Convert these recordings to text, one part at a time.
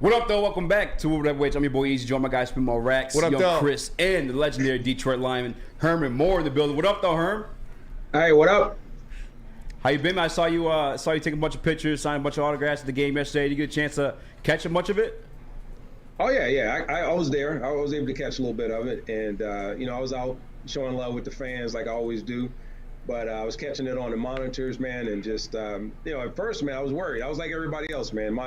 What up, though? Welcome back to Woodward Heavyweights. I'm your boy Easy. Join my guy Spencer Raxter, What up, though? Chris, and the legendary Detroit lineman Herman Moore in the building. What up, though, Herm? Hey, what up? How you been, man? I saw you take a bunch of pictures, sign a bunch of autographs at the game yesterday. Did you get a chance to catch a bunch of it? Oh yeah. I was there. I was able to catch a little bit of it, and I was out showing love with the fans like I always do. But I was catching it on the monitors, man, and just at first, man, I was worried. I was like everybody else, man.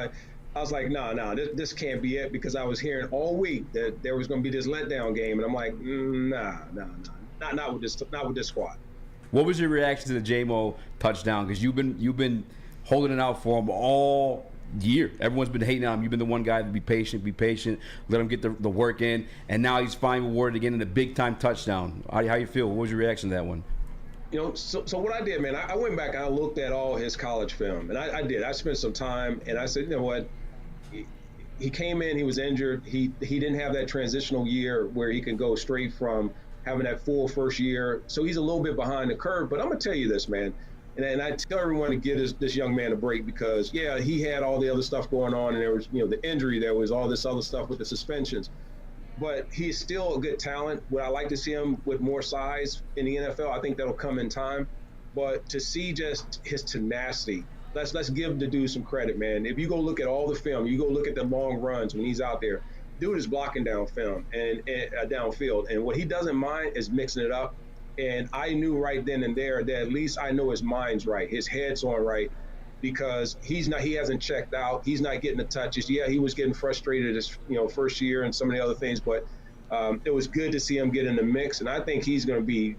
I was like, no, this can't be it, because I was hearing all week that there was going to be this letdown game, and I'm like, nah, not with this squad. What was your reaction to the J-Mo touchdown? Because you've been holding it out for him all year. Everyone's been hating on him. You've been the one guy to be patient, let him get the work in, and now he's finally rewarded again in a big-time touchdown. How you feel? What was your reaction to that one? So what I did, man, I went back and I looked at all his college film, and I did. I spent some time, and I said, you know what? He came in, he was injured. He didn't have that transitional year where he can go straight from having that full first year. So he's a little bit behind the curve. But I'm going to tell you this, man, and I tell everyone to give this young man a break, because, yeah, he had all the other stuff going on, and there was, the injury, there was all this other stuff with the suspensions. But he's still a good talent. Would I like to see him with more size in the NFL? I think that'll come in time. But to see just his tenacity, let's give the dude some credit, man. If you go look at all the film, you go look at the long runs when he's out there, dude is blocking down film and downfield. And what he doesn't mind is mixing it up. And I knew right then and there that at least I know his mind's right, his head's on right, because he hasn't checked out. He's not getting the touches. Yeah, he was getting frustrated his first year and some of the other things, but it was good to see him get in the mix. And I think he's going to be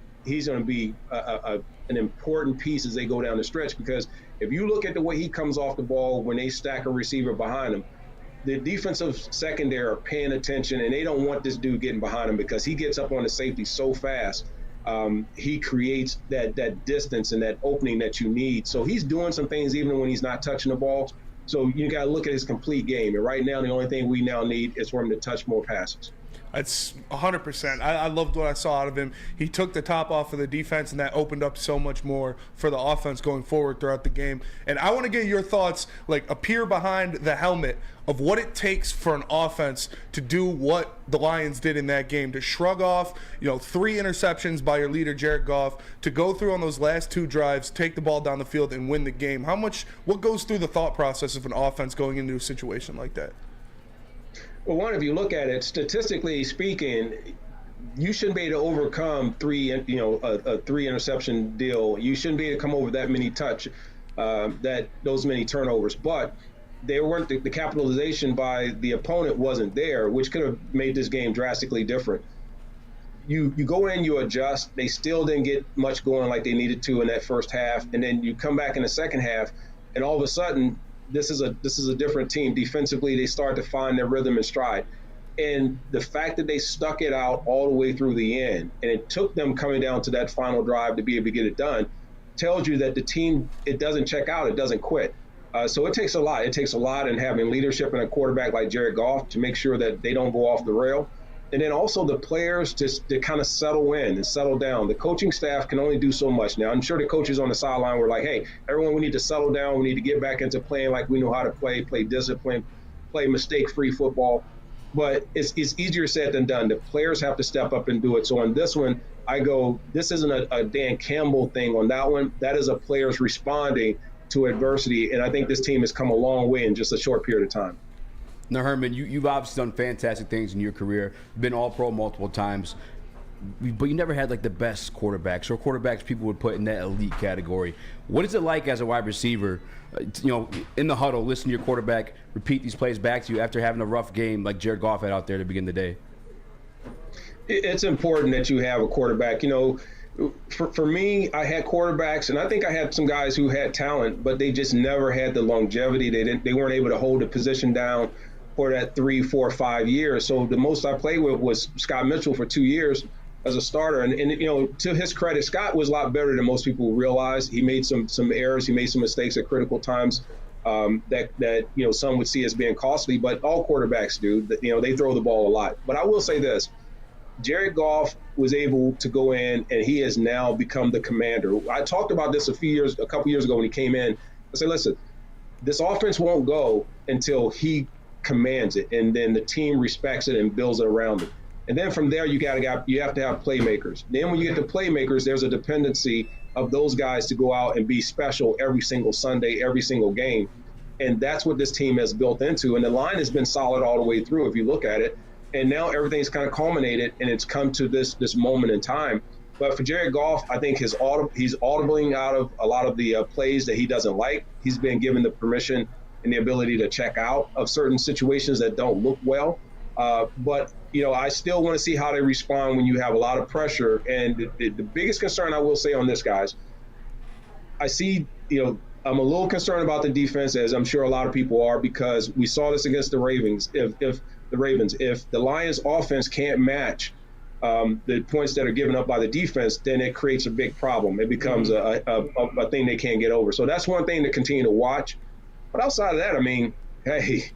an important piece as they go down the stretch, because if you look at the way he comes off the ball when they stack a receiver behind him, the defensive secondary are paying attention, and they don't want this dude getting behind him, because he gets up on the safety so fast. He creates that distance and that opening that you need. So he's doing some things even when he's not touching the ball. So you got to look at his complete game. And right now, the only thing we now need is for him to touch more passes. That's 100%. I loved what I saw out of him. He took the top off of the defense, and that opened up so much more for the offense going forward throughout the game. And I want to get your thoughts, like a peer behind the helmet, of what it takes for an offense to do what the Lions did in that game, to shrug off, 3 interceptions by your leader, Jared Goff, to go through on those last 2 drives, take the ball down the field, and win the game. What goes through the thought process of an offense going into a situation like that? Well, one, if you look at it, statistically speaking, you shouldn't be able to overcome a 3 interception deal. You shouldn't be able to come over that many those many turnovers. But they weren't the capitalization by the opponent wasn't there, which could have made this game drastically different. You go in, you adjust. They still didn't get much going like they needed to in that first half, and then you come back in the second half, and all of a sudden, this is a different team. Defensively, they start to find their rhythm and stride. And the fact that they stuck it out all the way through the end, and it took them coming down to that final drive to be able to get it done, tells you that the team, it doesn't check out, it doesn't quit. So it takes a lot. It takes a lot in having leadership and a quarterback like Jared Goff to make sure that they don't go off the rail. And then also the players just to kind of settle in and settle down. The coaching staff can only do so much now. I'm sure the coaches on the sideline were like, hey, everyone, we need to settle down. We need to get back into playing like we know how to play discipline, play mistake-free football. But it's easier said than done. The players have to step up and do it. So on this one, I go, this isn't a Dan Campbell thing. On that one, that is a players responding to adversity. And I think this team has come a long way in just a short period of time. Now, Herman, you've obviously done fantastic things in your career, been All-Pro multiple times, but you never had like the best quarterbacks or quarterbacks people would put in that elite category. What is it like as a wide receiver, in the huddle, listen to your quarterback repeat these plays back to you after having a rough game like Jared Goff had out there to begin the day? It's important that you have a quarterback. For me, I had quarterbacks, and I think I had some guys who had talent, but they just never had the longevity. They weren't able to hold the position down for that 3, 4, 5 years. So the most I played with was Scott Mitchell for 2 years as a starter. And to his credit, Scott was a lot better than most people realize. He made some errors. He made some mistakes at critical times that some would see as being costly. But all quarterbacks do. They throw the ball a lot. But I will say this. Jared Goff was able to go in, and he has now become the commander. I talked about this a couple years ago when he came in. I said, listen, this offense won't go until he commands it, and then the team respects it and builds it around it. And then from there, you have to have playmakers. Then when you get to playmakers, there's a dependency of those guys to go out and be special every single Sunday, every single game. And that's what this team has built into. And the line has been solid all the way through, if you look at it. And now everything's kind of culminated, and it's come to this moment in time. But for Jared Goff, I think he's audibling out of a lot of the plays that he doesn't like. He's been given the permission and the ability to check out of certain situations that don't look well. But, I still want to see how they respond when you have a lot of pressure. And the biggest concern I will say on this, guys, I see, I'm a little concerned about the defense, as I'm sure a lot of people are, because we saw this against the Ravens. If the Lions offense can't match the points that are given up by the defense, then it creates a big problem. It becomes a thing they can't get over. So that's one thing to continue to watch. But outside of that, I mean, hey,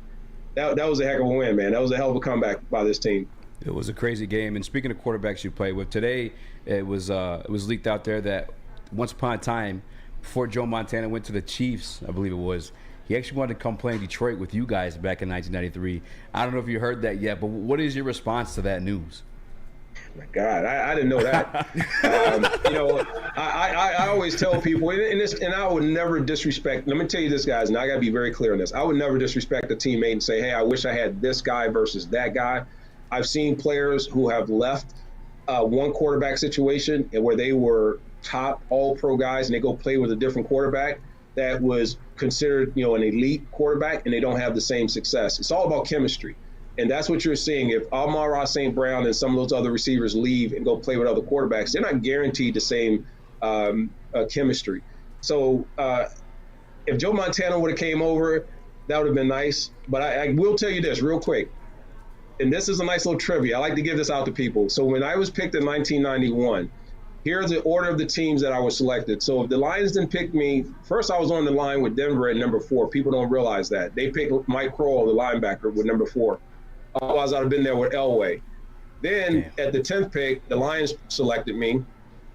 that was a heck of a win, man. That was a hell of a comeback by this team. It was a crazy game. And speaking of quarterbacks you played with, today it was leaked out there that once upon a time, before Joe Montana went to the Chiefs, I believe it was, he actually wanted to come play in Detroit with you guys back in 1993. I don't know if you heard that yet, but what is your response to that news? My God, I didn't know that. I always tell people, and I would never disrespect. Let me tell you this, guys, and I got to be very clear on this. I would never disrespect a teammate and say, hey, I wish I had this guy versus that guy. I've seen players who have left one quarterback situation where they were top all-pro guys and they go play with a different quarterback that was considered, an elite quarterback, and they don't have the same success. It's all about chemistry. And that's what you're seeing. If Amon-Ra St. Brown and some of those other receivers leave and go play with other quarterbacks, they're not guaranteed the same chemistry. So if Joe Montana would have came over, that would have been nice. But I will tell you this real quick, and this is a nice little trivia. I like to give this out to people. So when I was picked in 1991, here's the order of the teams that I was selected. So if the Lions didn't pick me, first I was on the line with Denver at number 4. People don't realize that. They picked Mike Kroll, the linebacker, with number 4. Otherwise, I'd have been there with Elway. Then at the 10th pick, the Lions selected me.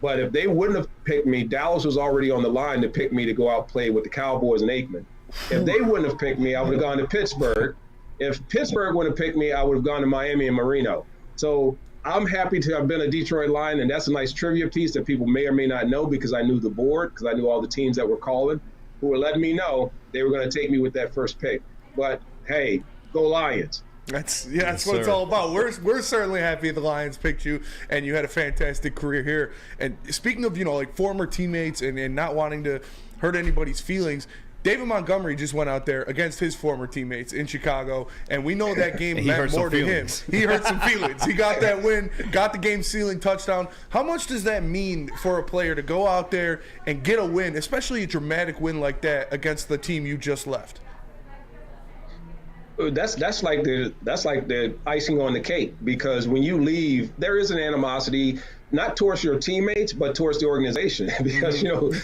But if they wouldn't have picked me, Dallas was already on the line to pick me to go out play with the Cowboys and Aikman. If they wouldn't have picked me, I would have gone to Pittsburgh. If Pittsburgh wouldn't have picked me, I would have gone to Miami and Marino. So I'm happy to have been a Detroit Lion, and that's a nice trivia piece that people may or may not know, because I knew the board, because I knew all the teams that were calling, who were letting me know they were going to take me with that first pick. But, hey, go Lions. That's what it's all about. We're certainly happy the Lions picked you, and you had a fantastic career here. And speaking of, former teammates and not wanting to hurt anybody's feelings, David Montgomery just went out there against his former teammates in Chicago, and we know that game meant more to him. He hurt some feelings. He got that win, got the game-sealing touchdown. How much does that mean for a player to go out there and get a win, especially a dramatic win like that against the team you just left? That's like the icing on the cake, because when you leave, there is an animosity, not towards your teammates, but towards the organization, because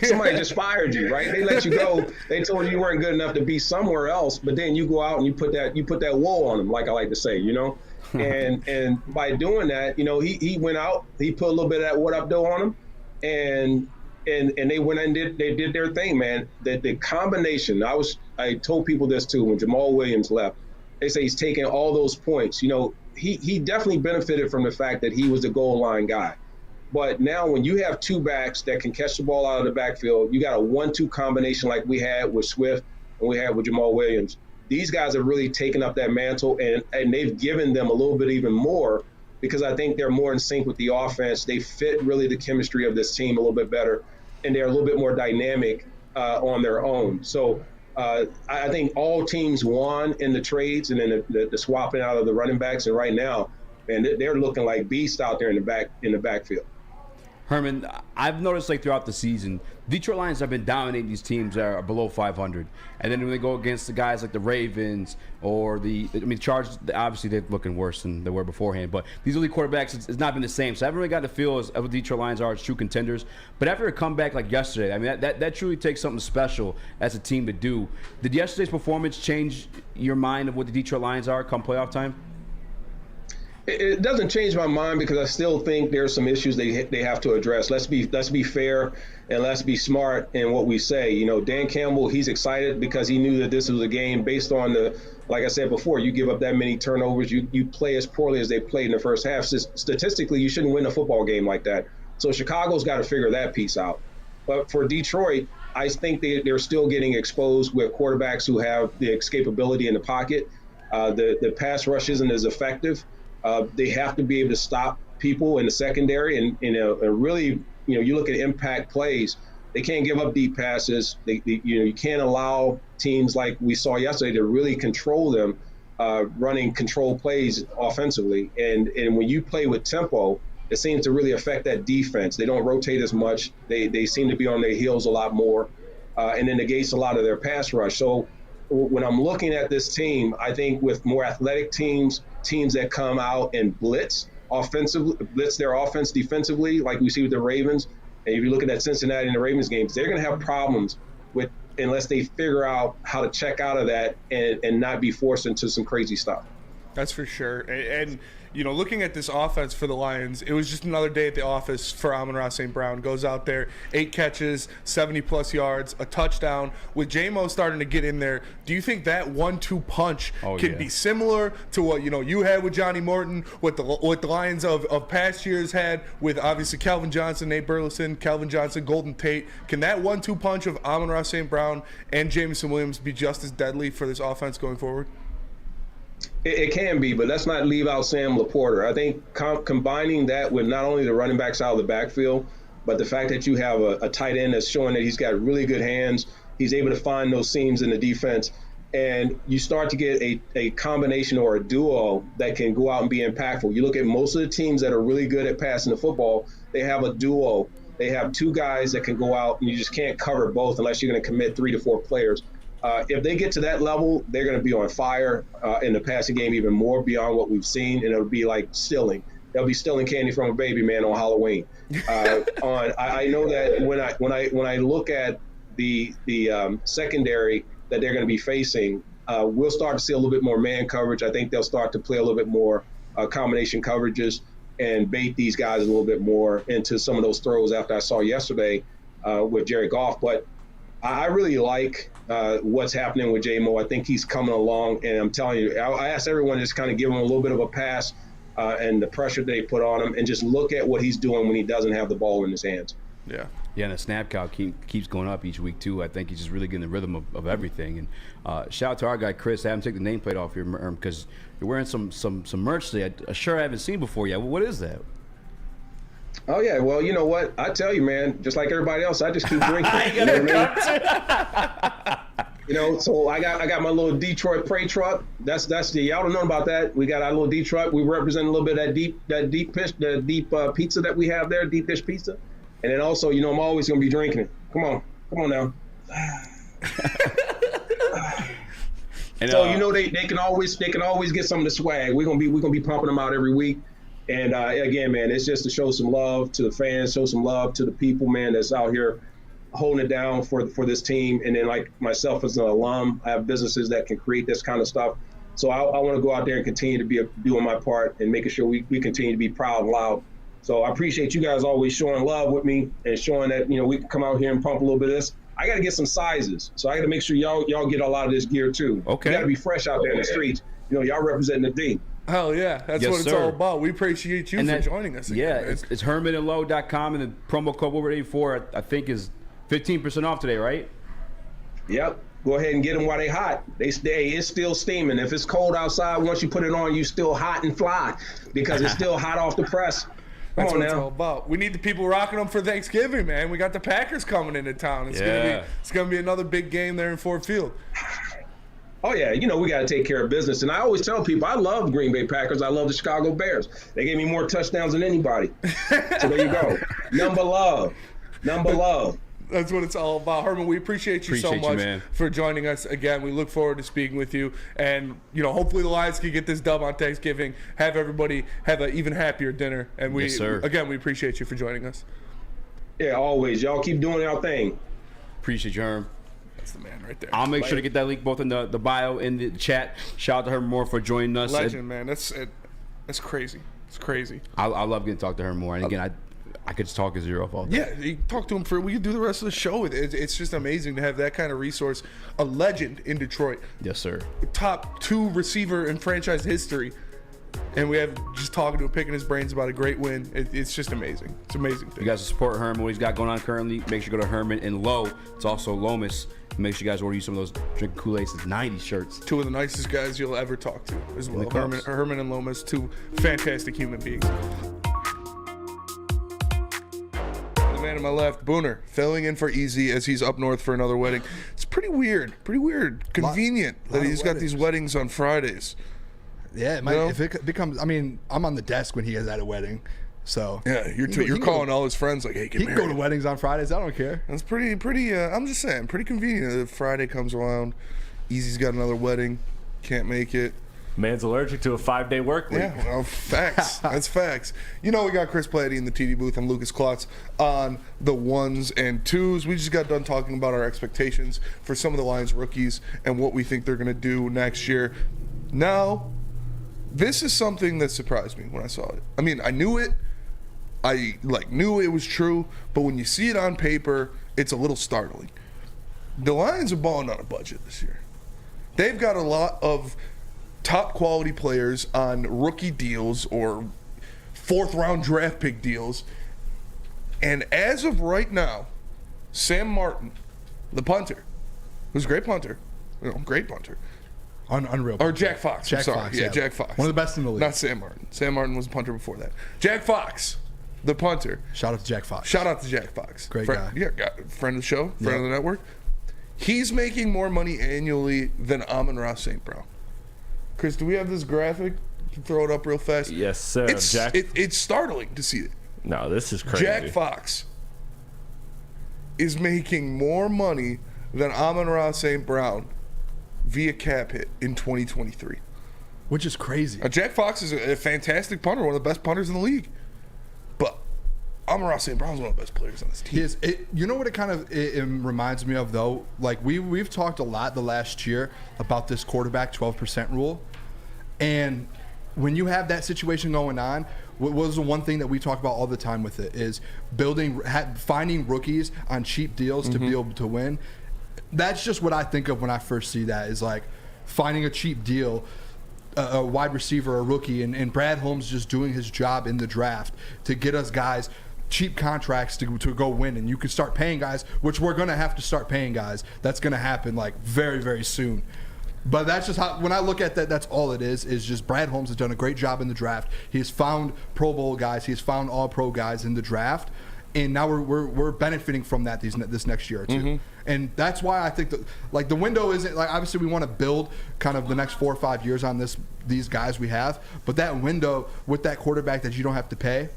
somebody just fired you, right? They let you go. They told you weren't good enough to be somewhere else, but then you go out and you put that wool on them, like I like to say, and by doing that, he went out, he put a little bit of that what up dough on them, and they went and they did their thing, man. The combination, I told people this too when Jamal Williams left. They say he's taking all those points. He definitely benefited from the fact that he was the goal line guy. But now when you have two backs that can catch the ball out of the backfield, you got a 1-2 combination like we had with Swift and we had with Jamal Williams. These guys have really taken up that mantle, and they've given them a little bit even more, because I think they're more in sync with the offense. They fit really the chemistry of this team a little bit better, and they're a little bit more dynamic on their own. So I think all teams won in the trades and in the swapping out of the running backs. And right now, man, they're looking like beasts out there in the backfield. Herman, I've noticed throughout the season, Detroit Lions have been dominating these teams that are below 500. And then when they go against the guys like the Ravens or Chargers, obviously they're looking worse than they were beforehand. But these elite quarterbacks, it's not been the same. So I haven't really got the feel of what the Detroit Lions are as true contenders. But after a comeback like yesterday, that truly takes something special as a team to do. Did yesterday's performance change your mind of what the Detroit Lions are come playoff time? It doesn't change my mind, because I still think there's some issues they have to address. Let's be fair and let's be smart in what we say. Dan Campbell, he's excited because he knew that this was a game based on like I said before, you give up that many turnovers, you play as poorly as they played in the first half. Statistically, you shouldn't win a football game like that. So Chicago's got to figure that piece out. But for Detroit, I think they're still getting exposed with quarterbacks who have the escapability in the pocket. The pass rush isn't as effective. They have to be able to stop people in the secondary, and really, you look at impact plays. They can't give up deep passes. You can't allow teams like we saw yesterday to really control them, running control plays offensively. And when you play with tempo, it seems to really affect that defense. They don't rotate as much. They seem to be on their heels a lot more, and it negates a lot of their pass rush. So when I'm looking at this team, I think with more athletic teams that come out and blitz their offense defensively, like we see with the Ravens. And if you look at that Cincinnati and the Ravens games, they're going to have problems unless they figure out how to check out of that and not be forced into some crazy stuff. That's for sure. And looking at this offense for the Lions, it was just another day at the office for Amon-Ra St. Brown. Goes out there, 8 catches, 70-plus yards, a touchdown. With J-Mo starting to get in there, do you think that 1-2 punch can be similar to what you had with Johnny Morton, what the Lions of past years had with obviously Calvin Johnson, Nate Burleson, Calvin Johnson, Golden Tate? Can that 1-2 punch of Amon-Ra St. Brown and Jameson Williams be just as deadly for this offense going forward? It can be, but let's not leave out Sam Laporta. I think combining that with not only the running backs out of the backfield, but the fact that you have a tight end that's showing that he's got really good hands, he's able to find those seams in the defense, and you start to get a combination or a duo that can go out and be impactful. You look at most of the teams that are really good at passing the football, they have a duo. They have 2 guys that can go out, and you just can't cover both unless you're going to commit 3 to 4 players. If they get to that level, they're going to be on fire in the passing game even more beyond what we've seen, and it'll be like stealing. They'll be stealing candy from a baby, man, on Halloween. I know that when I look at the secondary that they're going to be facing, we'll start to see a little bit more man coverage. I think they'll start to play a little bit more combination coverages and bait these guys a little bit more into some of those throws after I saw yesterday with Jared Goff. But I really like what's happening with J-Mo. I think he's coming along, and I'm telling you, I asked everyone to just kind of give him a little bit of a pass and the pressure they put on him, and just look at what he's doing when he doesn't have the ball in his hands. Yeah, and the snap count keeps going up each week, too. I think he's just really getting the rhythm of everything. And shout out to our guy, Chris. I haven't taken the nameplate off here, because you're wearing some merch today. A shirt I haven't seen before yet. What is that? Oh, yeah. Well, you know what? I tell you, man, just like everybody else, I just keep drinking. So I got my little Detroit Prey truck. That's y'all don't know about that. We got our little D truck. We represent a little bit of that deep pizza that we have there, deep dish pizza. And then also, I'm always going to be drinking it. Come on now. And, so they can always get some of the swag. We're gonna be pumping them out every week. And again, man, it's just to show some love to the fans, show some love to the people, man, that's out here holding it down for this team. And then, like myself as an alum, I have businesses that can create this kind of stuff. So I want to go out there and continue to be doing my part and making sure we continue to be proud and loud. So I appreciate you guys always showing love with me and showing that we can come out here and pump a little bit of this. I got to get some sizes, so I got to make sure y'all get a lot of this gear too. Okay. You got to be fresh out there in the streets. Y'all representing the D. Hell yeah, that's what it's all about. We appreciate you for joining us. Yeah, it's hermanandlow.com, and the promo code Woodward84 I think is 15% off today, right? Yep. Go ahead and get them while they hot. It's still steaming. If it's cold outside, once you put it on, you still hot and fly because it's still hot off the press. That's what it's all about. We need the people rocking them for Thanksgiving, man. We got the Packers coming into town. It's gonna be another big game there in Ford Field. Oh, yeah. We got to take care of business. And I always tell people, I love the Green Bay Packers. I love the Chicago Bears. They gave me more touchdowns than anybody. So there you go. Number love. That's what it's all about. Herman, we appreciate you so much for joining us again. We look forward to speaking with you. And, hopefully the Lions can get this dub on Thanksgiving, have everybody have an even happier dinner. And we appreciate you for joining us. Yeah, always. Y'all keep doing your thing. Appreciate you, Herm. That's the man right there. I'll make sure to get that link both in the bio and the chat. Shout out to Herm Moore for joining us. Legend, man. That's crazy. It's crazy. I love getting to talk to Herm Moore. And again, I could just talk his ear off all day. Yeah, you talk to him we could do the rest of the show. It's just amazing to have that kind of resource. A legend in Detroit. Yes, sir. Top 2 receiver in franchise history. And we have just talking to him, picking his brains about a great win. It's just amazing. It's an amazing thing. You guys support Herman, what he's got going on currently. Make sure you go to Herman and Low. It's also Lomas. Make sure you guys order you some of those drinking Kool-Aid since 90s shirts. 2 of the nicest guys you'll ever talk to as well. Cups. Herman and Lomas, 2 fantastic human beings. The man to my left, Booner, filling in for Easy as he's up north for another wedding. It's pretty weird. Convenient that he's got these weddings on Fridays. Yeah, it might, if it becomes, I mean, I'm on the desk when he is at a wedding, so. Yeah, you're calling all his friends like, hey, get married. He can go to weddings on Fridays, I don't care. That's pretty, I'm just saying, pretty convenient that Friday comes around, Easy's got another wedding, can't make it. Man's allergic to a 5-day work week. Yeah, well, facts. That's facts. You know, we got Chris Platty in the TD booth and Lucas Klotz on the 1s and 2s. We just got done talking about our expectations for some of the Lions rookies and what we think they're going to do next year. Now, this is something that surprised me when I saw it. I mean, I knew it. I knew it was true, but when you see it on paper, it's a little startling. The Lions are balling on a budget this year. They've got a lot of top quality players on rookie deals or 4th round draft pick deals. And as of right now, Sam Martin, the punter, who's a great punter, Unreal. or Jack Fox. Jack I'm sorry. Fox, Yeah, Jack Fox. One of the best in the league. Not Sam Martin. Sam Martin was a punter before that. Jack Fox, the punter. Shout out to Jack Fox. Shout out to Jack Fox. Great guy. Yeah, friend of the show, friend of the network. He's making more money annually than Amon-Ra St. Brown. Chris, do we have this graphic? Can throw it up real fast? Yes, sir. It's startling to see it. No, this is crazy. Jack Fox is making more money than Amon-Ra St. Brown via cap hit in 2023. Which is crazy. Jack Fox is a fantastic punter, one of the best punters in the league. But Amon-Ra St. Brown's one of the best players on this team. You know what it reminds me of, though? Like, we've talked a lot the last year about this quarterback 12% rule. And when you have that situation going on, what was the one thing that we talk about all the time with it is finding rookies on cheap deals to be able to win. That's just what I think of when I first see that, is like finding a cheap deal, a wide receiver, a rookie, and Brad Holmes just doing his job in the draft to get us guys cheap contracts to go win. And you can start paying guys, which we're going to have to start paying guys. That's going to happen like very, very soon. But that's just how, when I look at that, that's all it is just Brad Holmes has done a great job in the draft. He's found Pro Bowl guys. He's found all-pro guys in the draft. And now we're benefiting from that this next year or two. And that's why I think that, like, the window isn't, like, obviously we want to build kind of the next 4 or 5 years on these guys we have. But that window with that quarterback that you don't have to pay,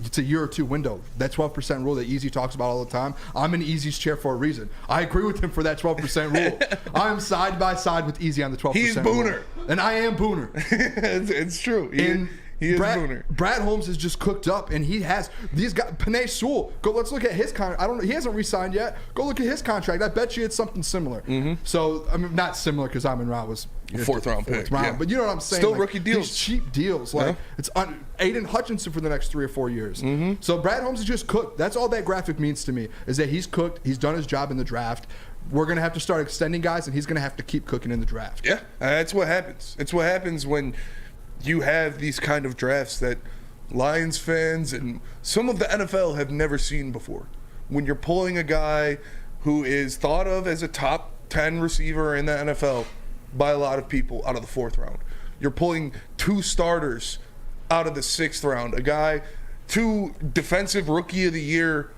it's a year or two window. That 12% rule that Easy talks about all the time, I'm in Easy's chair for a reason. I agree with him for that 12% rule. I'm side by side with Easy on the 12% He's Booner. Booner. And I am Booner. It's true. He is Booner. Brad Holmes is just cooked up, and he has these guys. Panay Sewell. Let's look at his contract. I don't know. He hasn't re-signed yet. Go look at his contract. I bet you it's something similar. So, I mean, not similar because Amon-Ra was a 4th round pick. Yeah. But you know what I'm saying? Still like, rookie deals. These cheap deals. Like, it's Aiden Hutchinson for the next 3 or 4 years. So Brad Holmes is just cooked. That's all that graphic means to me, is that he's cooked. He's done his job in the draft. We're going to have to start extending guys, and he's going to have to keep cooking in the draft. Yeah, that's what happens. It's what happens when you have these kind of drafts that Lions fans and some of the NFL have never seen before. When you're pulling a guy who is thought of as a top 10 receiver in the NFL by a lot of people out of the 4th round. You're pulling 2 starters out of the 6th round. 2 defensive rookie of the year,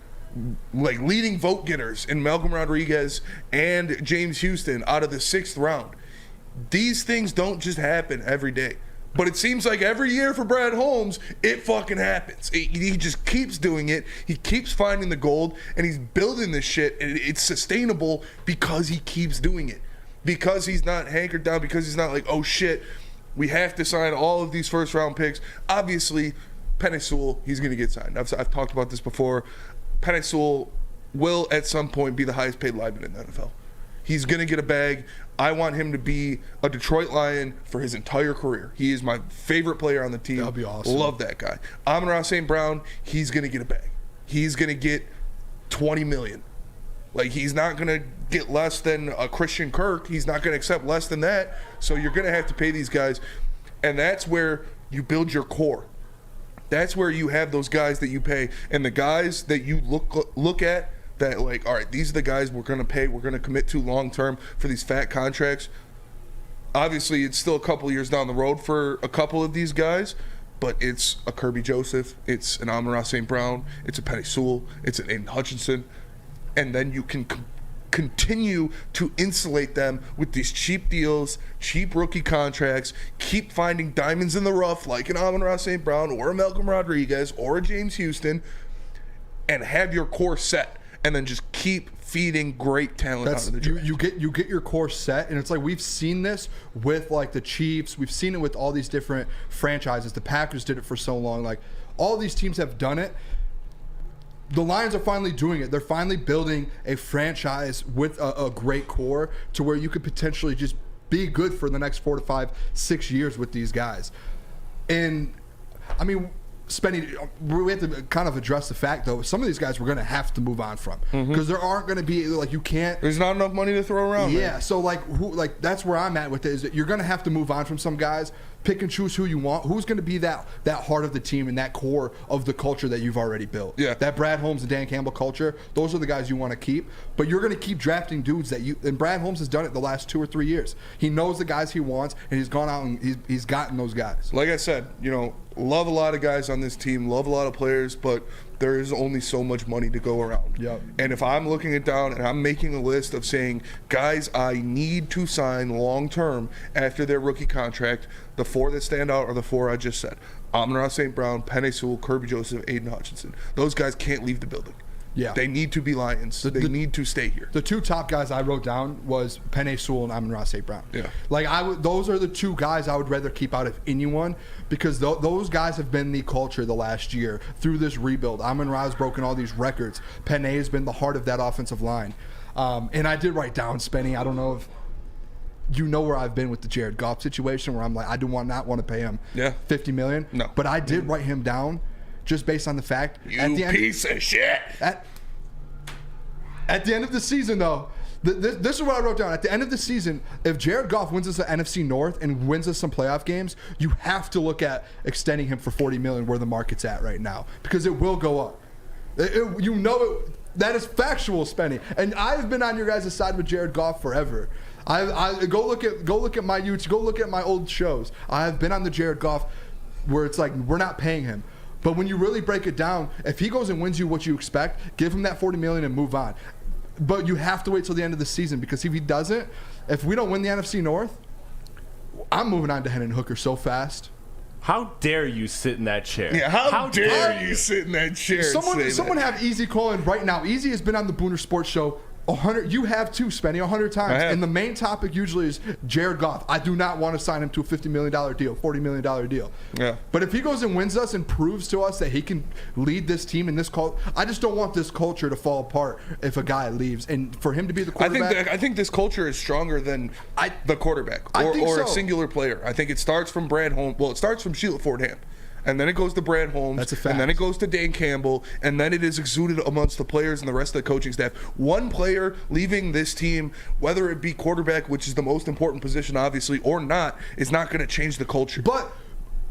like leading vote getters in Malcolm Rodriguez and James Houston out of the 6th round. These things don't just happen every day. But it seems like every year for Brad Holmes, it fucking happens. He just keeps doing it. He keeps finding the gold, and he's building this shit, and it's sustainable because he keeps doing it. Because he's not hankered down, because he's not like, oh shit, we have to sign all of these 1st round picks. Obviously, Penei Sewell, he's going to get signed. I've talked about this before. Penei Sewell will at some point be the highest paid lineman in the NFL. He's going to get a bag. I want him to be a Detroit Lion for his entire career. He is my favorite player on the team. That'd be awesome. Love that guy. Amon-Ra St. Brown, he's going to get a bag. He's going to get $20 million. Like, he's not going to get less than a Christian Kirk. He's not going to accept less than that. So you're going to have to pay these guys. And that's where you build your core. That's where you have those guys that you pay. And the guys that you look at that, like, all right, these are the guys we're going to pay, we're going to commit to long-term for these fat contracts. Obviously, it's still a couple years down the road for a couple of these guys, but it's a Kirby Joseph, it's an Amon-Ra St. Brown, it's a Penei Sewell, it's an Aiden Hutchinson. And then you can continue to insulate them with these cheap deals, cheap rookie contracts, keep finding diamonds in the rough like an Amon-Ra St. Brown or a Malcolm Rodriguez or a James Houston, and have your core set, and then just keep feeding great talent out of the draft. You get your core set, and it's like we've seen this with like the Chiefs. We've seen it with all these different franchises. The Packers did it for so long. Like all these teams have done it. The Lions are finally doing it. They're finally building a franchise with a great core to where you could potentially just be good for the next 4 to 5, 6 years with these guys. And I mean, Spenny, we have to kind of address the fact, though, some of these guys we're going to have to move on from because there aren't going to be, like, you can't. There's not enough money to throw around. Yeah, man. so like that's where I'm at with it, is that you're going to have to move on from some guys, pick and choose who you want, who's going to be that heart of the team and that core of the culture that you've already built. Yeah. That Brad Holmes and Dan Campbell culture, those are the guys you want to keep, but you're going to keep drafting dudes that you, and Brad Holmes has done it the last 2 or 3 years. He knows the guys he wants, and he's gone out and he's gotten those guys. Like I said, love a lot of guys on this team, love a lot of players, but there is only so much money to go around. Yep. And if I'm looking it down and I'm making a list of saying, guys, I need to sign long-term after their rookie contract, the 4 that stand out are the 4 I just said. Amon-Ra St. Brown, Penei Sewell, Kirby Joseph, Aiden Hutchinson. Those guys can't leave the building. Yeah. They need to be Lions. They need to stay here. The 2 top guys I wrote down was Penei Sewell and Amon-Ra St. Brown. Yeah. Like those are the 2 guys I would rather keep out of anyone, because those guys have been the culture the last year through this rebuild. Amon-Ra has broken all these records. Penei has been the heart of that offensive line. And I did write down, Spenny, I don't know if you know where I've been with the Jared Goff situation, where I'm like, I do not want to pay him $50 million. No. But I did write him down just based on the fact. Piece of shit. At the end of the season, though, this is what I wrote down. At the end of the season, if Jared Goff wins us the NFC North and wins us some playoff games, you have to look at extending him for $40 million where the market's at right now, because it will go up. That is factual, Spenny. And I've been on your guys' side with Jared Goff forever. I go look at my YouTube, go look at my old shows. I have been on the Jared Goff where it's like we're not paying him. But when you really break it down, if he goes and wins you what you expect, give him that $40 million and move on. But you have to wait till the end of the season, because if he doesn't, if we don't win the NFC North, I'm moving on to Hendon Hooker so fast. How dare you sit in that chair? Yeah, how dare you sit in that chair? Someone have Easy calling right now. Easy has been on the Booner Sports Show 100. You have too, Spenny, 100 times. And the main topic usually is Jared Goff. I do not want to sign him to a $50 million deal, $40 million deal. Yeah. But if he goes and wins us and proves to us that he can lead this team in this culture, I just don't want this culture to fall apart if a guy leaves. And for him to be the quarterback, I think this culture is stronger than the quarterback or a singular player. I think it starts from Brad Holmes. Well, it starts from Sheila Fordham. And then it goes to Brad Holmes. That's a fact. And then it goes to Dan Campbell. And then it is exuded amongst the players and the rest of the coaching staff. One player leaving this team, whether it be quarterback, which is the most important position, obviously, or not, is not going to change the culture. But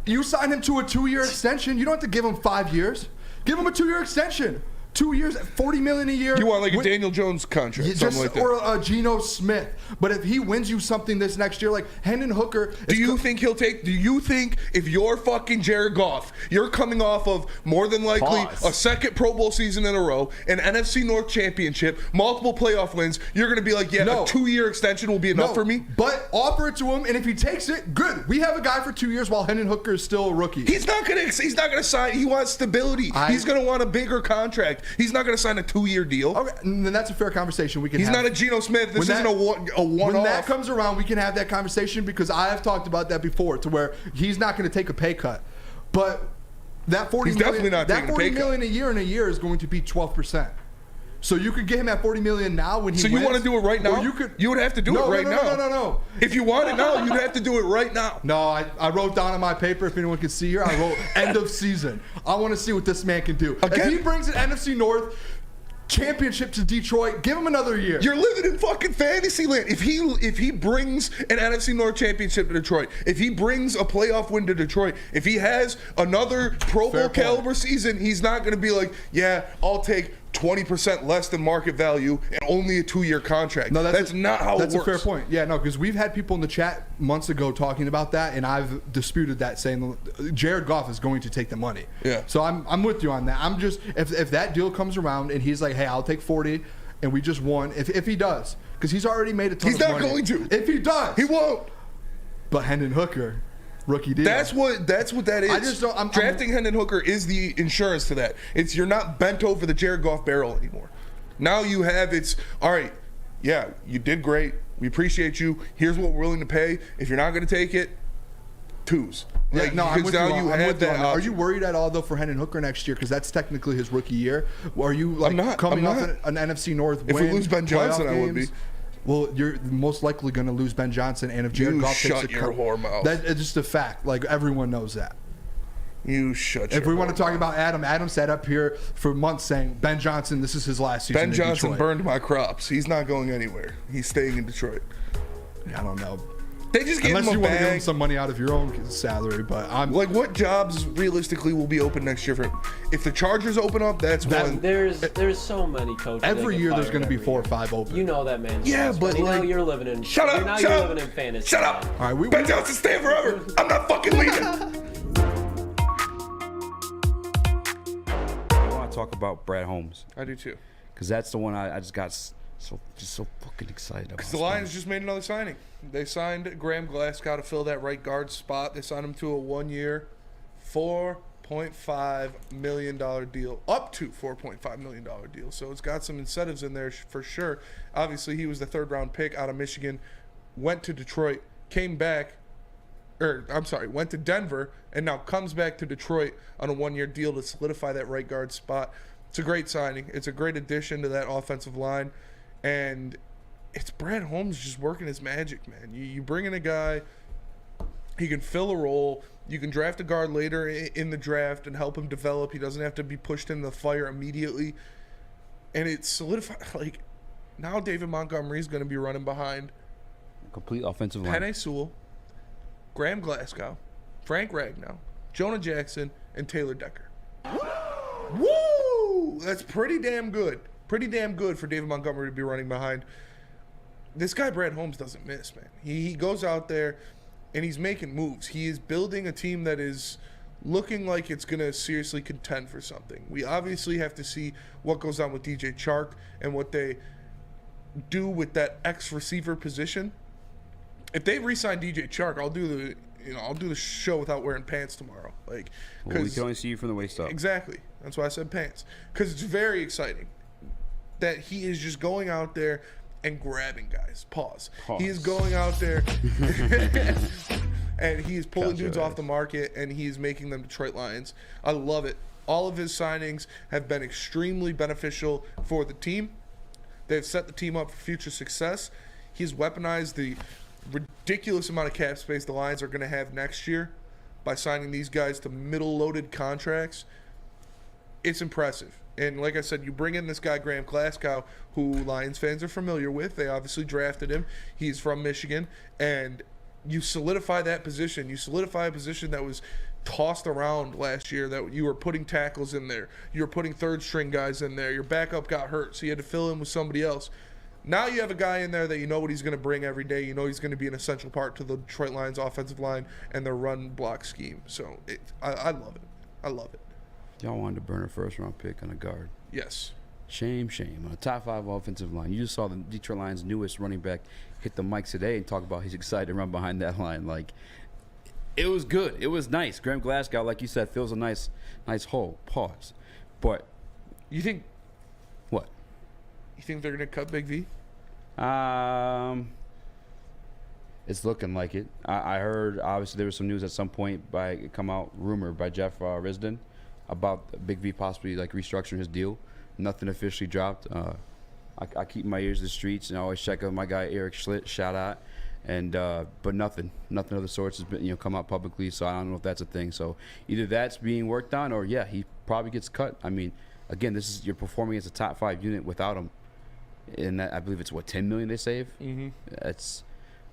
you sign him to a 2-year extension. You don't have to give him 5 years. Give him a 2-year extension. 2 years, $40 million a year. You want like a Daniel Jones contract, something like that. Or a Geno Smith. But if he wins you something this next year, like Hendon Hooker. Do you think if you're fucking Jared Goff, you're coming off of more than likely a second Pro Bowl season in a row, an NFC North championship, multiple playoff wins, you're going to be like, a 2-year extension will be enough for me? But offer it to him, and if he takes it, good. We have a guy for 2 years while Hendon Hooker is still a rookie. He's not going to sign. He wants stability. He's going to want a bigger contract. He's not going to sign a 2-year deal. Okay, then that's a fair conversation we can have. He's not a Geno Smith. This isn't a one-off. When that comes around, we can have that conversation, because I have talked about that before, to where he's not going to take a pay cut. But that $40 million, definitely not taking a pay cut. $40 million a year in a year is going to be 12%. So you could get him at $40 million now when he So you wins, want to do it right now? or you would have to do it right now. No. If you want it now, you'd have to do it right now. No, I wrote down on my paper, if anyone can see here, I wrote end of season. I want to see what this man can do. Again? If he brings an NFC North championship to Detroit, give him another year. You're living in fucking fantasy land. If he brings an NFC North championship to Detroit, if he brings a playoff win to Detroit, if he has another Pro Bowl caliber season, he's not going to be like, yeah, I'll take 20% less than market value and only a 2-year contract. No, that's not how it works. That's a fair point. Yeah, no, because we've had people in the chat months ago talking about that, and I've disputed that, saying Jared Goff is going to take the money. Yeah. So I'm with you on that. I'm just, if that deal comes around and he's like, hey, I'll take 40, and we just won, if he does, because he's already made a ton of money. He's not going to. If he does. He won't. But Hendon Hooker, rookie deal. That's what that is. I just don't. Drafting Hendon Hooker is the insurance to that. It's you're not bent over the Jared Goff barrel anymore. Now you have all right. Yeah, you did great. We appreciate you. Here's what we're willing to pay. If you're not going to take it, twos. Yeah, Like, no, I'm with you. now you I'm have with you that on that. Are option. you worried at all though for Hendon Hooker next year? Because that's technically his rookie year. Are you like I'm not. coming off an NFC North If win? we lose Ben Johnson, I would be. Well, you're most likely going to lose Ben Johnson, and if Jared You Goff takes shut your whore mouth. That's just a fact. Like everyone knows that. You shut your If we want to whore talk mouth. about Adam sat up here for months saying Ben Johnson, this is his last season. Ben in Johnson Detroit. burned my crops. He's not going anywhere. He's staying in Detroit. I don't know. They just gave Unless him you a want to give him bag. some money out of your own salary, but I'm Like, what jobs realistically will be open next year for him? If the Chargers open up, that's one. There's so many coaches. every year there's going to be 4 or or 5 open. You know that, man. Yeah, but now like- you're living in. Shut up! Now Shut you're up! living in fantasy. Shut up! All right, Ben Johnson staying forever. I'm not fucking leaving. I want to talk about Brad Holmes I do too. because that's the one I just got so fucking excited about. Because the Lions just made another signing. They signed Graham Glasgow to fill that right guard spot. They signed him to a 1-year, $4.5 million deal, up to $4.5 million deal. So it's got some incentives in there for sure. Obviously, he was the 3rd-round pick out of Michigan, went to Detroit, came back, went to Denver, and now comes back to Detroit on a 1-year deal to solidify that right guard spot. It's a great signing. It's a great addition to that offensive line. And it's Brad Holmes just working his magic, man. You bring in a guy, he can fill a role. You can draft a guard later in the draft and help him develop. He doesn't have to be pushed into the fire immediately. And it's solidified. Like, now David Montgomery is going to be running behind complete offensive line. Penei Sewell, Graham Glasgow, Frank Ragnow, Jonah Jackson, and Taylor Decker. Woo! That's pretty damn good. Pretty damn good for David Montgomery to be running behind. This guy, Brad Holmes, doesn't miss, man. He goes out there and he's making moves. He is building a team that is looking like it's going to seriously contend for something. We obviously have to see what goes on with DJ Chark and what they do with that X-receiver position. If they re-sign DJ Chark, I'll do the show without wearing pants tomorrow. Like, Well, we can only see you from the waist up. Exactly. That's why I said pants. Because it's very exciting that he is just going out there and grabbing guys. Pause. He is going out there and he is pulling dudes off the market and he is making them Detroit Lions. I love it. All of his signings have been extremely beneficial for the team. They've set the team up for future success. He's weaponized the ridiculous amount of cap space the Lions are going to have next year by signing these guys to middle-loaded contracts. It's impressive. And like I said, you bring in this guy, Graham Glasgow, who Lions fans are familiar with. They obviously drafted him. He's from Michigan. And you solidify that position. You solidify a position that was tossed around last year, that you were putting tackles in there. You were putting third-string guys in there. Your backup got hurt, so you had to fill in with somebody else. Now you have a guy in there that you know what he's going to bring every day. You know he's going to be an essential part to the Detroit Lions offensive line and their run-block scheme. So I love it. I love it. Y'all wanted to burn a 1st-round pick on a guard. Yes. Shame. On a top 5 offensive line. You just saw the Detroit Lions' newest running back hit the mic today and talk about he's excited to run behind that line. Like, it was good. It was nice. Graham Glasgow, like you said, fills a nice hole. Pause. But You think what? you think they're going to cut Big V? It's looking like it. I heard, obviously, there was some news at some point rumored by Jeff Risdon about Big V possibly like restructuring his deal. Nothing officially dropped. I keep my ears to the streets and I always check out my guy Eric Schlitt, shout out. And but nothing of the sorts has been come out publicly, so I don't know if that's a thing. So either that's being worked on, or yeah, he probably gets cut. I mean, again, you're performing as a top 5 unit without him, and that, I believe it's what, $10 million they save. Mm-hmm. That's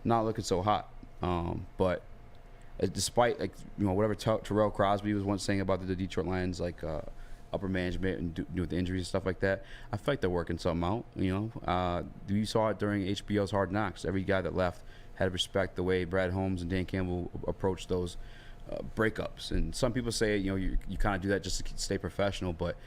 not looking so hot. But despite whatever Terrell Crosby was once saying about the Detroit Lions, like upper management and with the injuries and stuff like that, I feel like they're working something out. You saw it during HBO's Hard Knocks. Every guy that left had to respect the way Brad Holmes and Dan Campbell approached those breakups. And some people say you kind of do that just to stay professional, but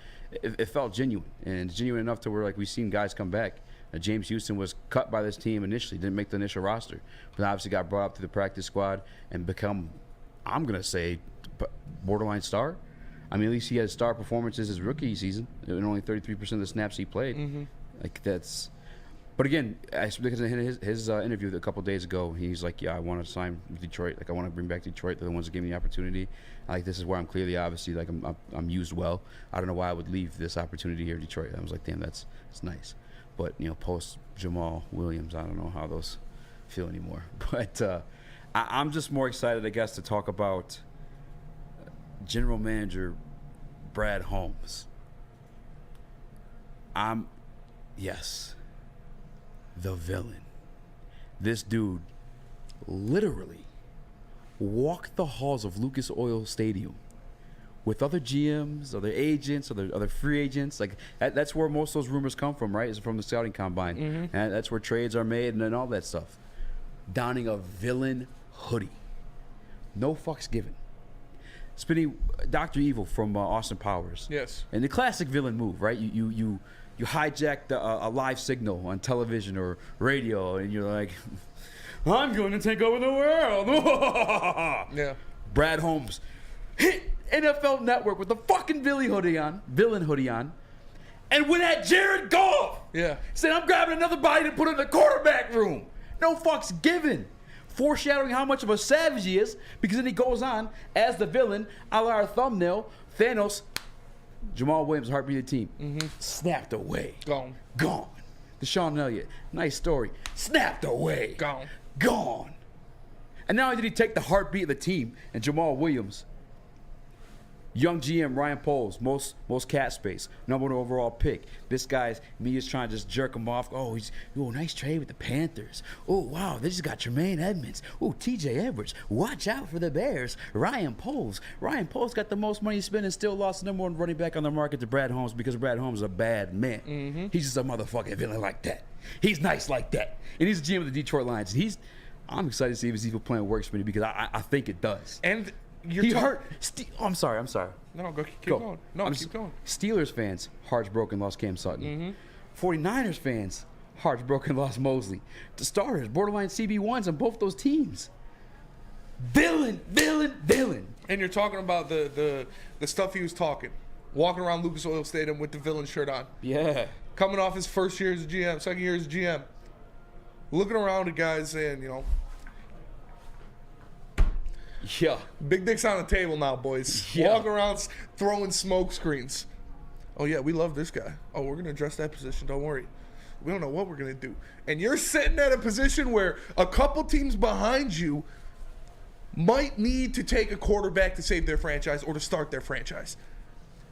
it felt genuine, and it's genuine enough to where like we've seen guys come back. James Houston was cut by this team initially, didn't make the initial roster, but obviously got brought up to the practice squad and become, I'm gonna say, borderline star. I mean, at least he had star performances his rookie season, and only 33% of the snaps he played. Mm-hmm. Like that's. But again, because in his interview a couple days ago, he's like, "Yeah, I want to sign with Detroit. Like, I want to bring back Detroit. They're the ones that gave me the opportunity. Like, this is where I'm clearly, obviously, like I'm used well. I don't know why I would leave this opportunity here in Detroit." I was like, "Damn, that's nice." But post Jamal Williams, I don't know how those feel anymore. But I'm just more excited, I guess, to talk about General Manager Brad Holmes. Yes. The villain. This dude literally walked the halls of Lucas Oil Stadium with other GMs, other agents, other free agents. Like that's where most of those rumors come from, right? Is from the scouting combine, and that's where trades are made and all that stuff. Donning a villain hoodie, no fucks given. Spinning Dr. Evil from Austin Powers. Yes. And the classic villain move, right? You hijacked a live signal on television or radio, and you're like, I'm going to take over the world. Yeah. Brad Holmes hit NFL Network with the fucking villain hoodie on, and went at Jared Goff. Yeah. Said, I'm grabbing another body to put in the quarterback room. No fucks given. Foreshadowing how much of a savage he is, because then he goes on as the villain, a la our thumbnail, Thanos, Jamal Williams, heartbeat of the team. Mm-hmm. Snapped away. Gone. Deshaun Elliott, nice story. Snapped away. Gone. And not only did he take the heartbeat of the team and Jamal Williams, young GM Ryan Poles, most cap space, number 1 overall pick. This guy's me is trying to just jerk him off. Oh, nice trade with the Panthers. Oh, wow, they just got Tremaine Edmonds. Oh, TJ Edwards. Watch out for the Bears. Ryan Poles got the most money spent and still lost the number 1 running back on the market to Brad Holmes because Brad Holmes is a bad man. Mm-hmm. He's just a motherfucking villain like that. He's nice like that. And he's the GM of the Detroit Lions. And I'm excited to see if his evil plan works for me because I think it does. And he hurt. I'm sorry. No, keep going. No, keep going. Steelers fans, hearts broken, lost Cam Sutton. Mm-hmm. 49ers fans, hearts broken, lost Mosley. The starters, borderline CB1s on both those teams. Villain. And you're talking about the stuff he was talking. Walking around Lucas Oil Stadium with the villain shirt on. Yeah. Coming off his first year as a GM, second year as a GM. Looking around at guys saying, yeah. Big dicks on the table now, boys. Yeah. Walking around throwing smoke screens. Oh, yeah, we love this guy. Oh, we're going to address that position. Don't worry. We don't know what we're going to do. And you're sitting at a position where a couple teams behind you might need to take a quarterback to save their franchise or to start their franchise.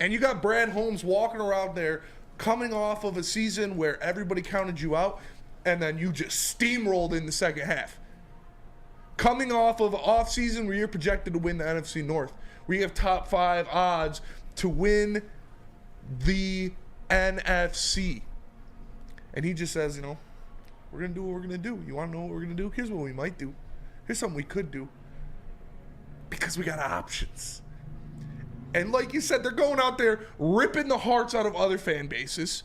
And you got Brad Holmes walking around there coming off of a season where everybody counted you out, and then you just steamrolled in the second half. Coming off of an offseason where you're projected to win the NFC North, where you have top 5 odds to win the NFC. And he just says, we're going to do what we're going to do. You want to know what we're going to do? Here's what we might do. Here's something we could do. Because we got options. And like you said, they're going out there ripping the hearts out of other fan bases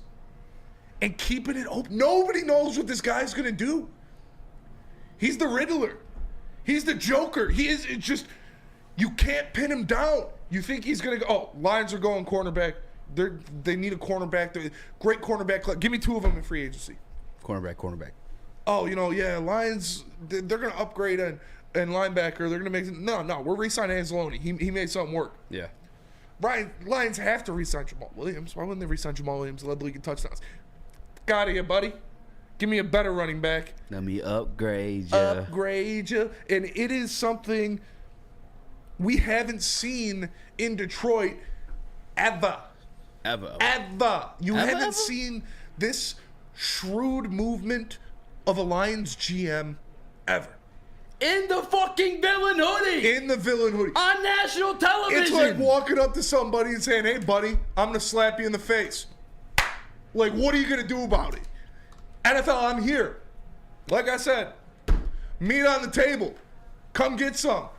and keeping it open. Nobody knows what this guy's going to do. He's the Riddler. He's the Joker. It's just, you can't pin him down. You think he's going to go, Lions are going cornerback. They need a cornerback. Great cornerback. Give me 2 of them in free agency. Cornerback. Oh, Lions, they're going to upgrade and linebacker. They're going to make – no, we're re-signing Anzalone. He made something work. Yeah. Lions have to re-sign Jamal Williams. Why wouldn't they re-sign Jamal Williams? Led the league in touchdowns. Get out of here, buddy. Give me a better running back. Let me upgrade you. Upgrade you. And it is something we haven't seen in Detroit ever. You haven't seen this shrewd movement of a Lions GM ever. In the fucking villain hoodie. In the villain hoodie. On national television. It's like walking up to somebody and saying, hey, buddy, I'm going to slap you in the face. Like, what are you going to do about it? NFL, I'm here. Like I said, meat on the table. Come get some.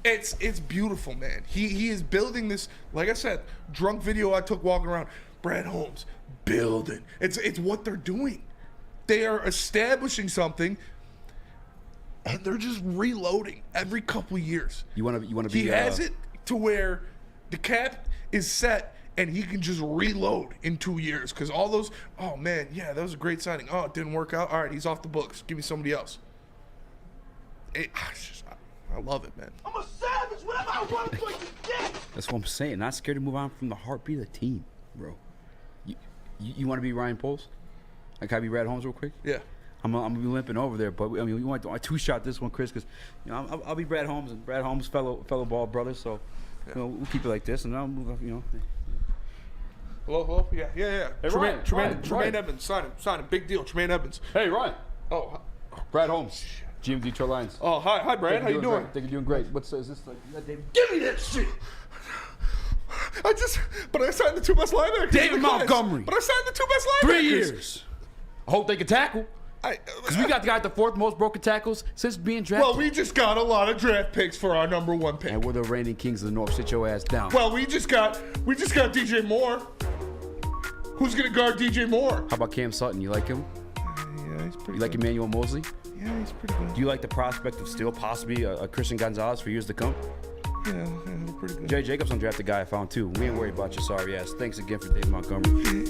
It's beautiful, man. He is building this, like I said, drunk video I took walking around. Brad Holmes, building. It's what they're doing. They are establishing something, and they're just reloading every couple of years. You want to be? He has it to where the cap is set, and he can just reload in 2 years. Because all those, oh man, yeah, that was a great signing. Oh, it didn't work out. All right, he's off the books. Give me somebody else. I love it, man. I'm a savage. Whatever I want to get. That's what I'm saying. Not scared to move on from the heartbeat of the team, bro. You want to be Ryan Poles? Like, can I be Brad Holmes real quick? Yeah. I'm gonna be limping over there, but I mean, you want to two-shot this one, Chris, because I'll be Brad Holmes, and Brad Holmes fellow ball brother, so we'll keep it like this, and I'll move up, Hello? Yeah. Hey, Tremaine Evans, sign him. Big deal, Tremaine Evans. Hey, Ryan. Oh, Brad Holmes, GM Detroit Lions. oh, hi, Brad. How you doing? I think you're doing great. Is this like? Give me that shit. But I signed the 2 best linebackers. David Montgomery. But I signed the 2 best linebackers. 3 years. I hope they can tackle. Because we got the guy with the 4th most broken tackles since being drafted. Well, we just got a lot of draft picks for our number 1 pick. And we're the reigning kings of the North. Sit your ass down. Well, we just got DJ Moore. Who's gonna guard DJ Moore? How about Cam Sutton? You like him? Yeah, he's pretty. You like Emmanuel Mosley? Yeah, he's pretty good. Do you like the prospect of still possibly a Christian Gonzalez for years to come? Yeah, he's pretty good. Jay Jacobs undrafted guy I found too. We ain't worried about your sorry ass. Thanks again for David Montgomery.